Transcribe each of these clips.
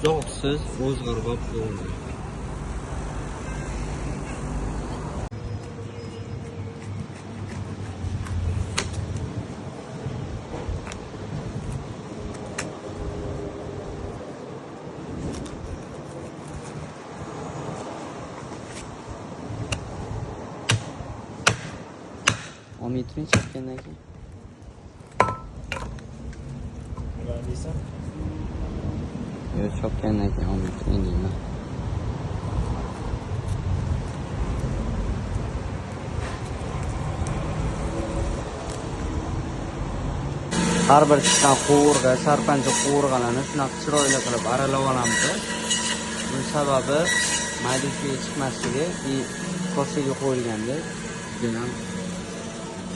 yog'siz o'zg'irg'oq bo'ldi. Omitrini chekkandan keyin nima deysan? yo chopgandan keyin omitrini deyman. Har bir chiqqan quvurg'a, sarpancha quvurg'alarni shunaqa chiroyli qilib aralab olamiz. Buning sababi mayda-chuyga chiqmasligi va kosaga qo'yilganda juda ham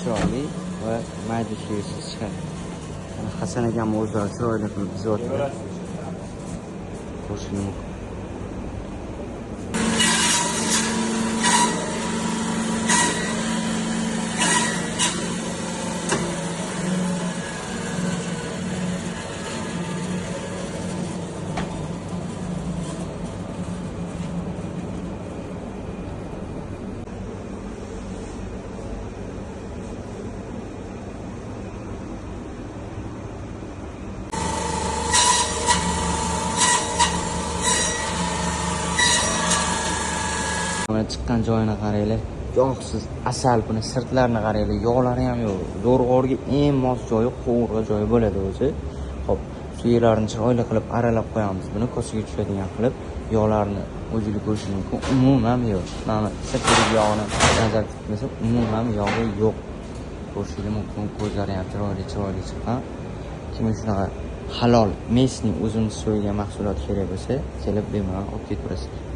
chiroyli va mayda-chuysiz chiqadi. Hasan akam o'zlari chiroyli qilib bizyapti. Qo'shilib mumkin. Mana chiqqan joyini qaranglar. Yog'siz, asal buni sirtlarini qaranglar. Yog'lari ham yo'q. Zo'rg'orga eng mos joyi qovurg'a joyi bo'ladi o'zi. Xo'p, suyuqlarini chiroyli qilib aralab qo'yamiz. Buni kosaga tushadigan qilib yog'larni o'zini ko'rish mumkin. Umuman yo'q. Mana sirtlik yog'ini nazarda tutmasa, umuman yog'i yo'q. Ko'rishingiz mumkin. Ko'zlari ham chiroyli chiqqan. Kim shunaqa halol, mesning o'zimiz so'ygan mahsulot kerak bo'lsa, kelib bemalol olib ketaverasiz.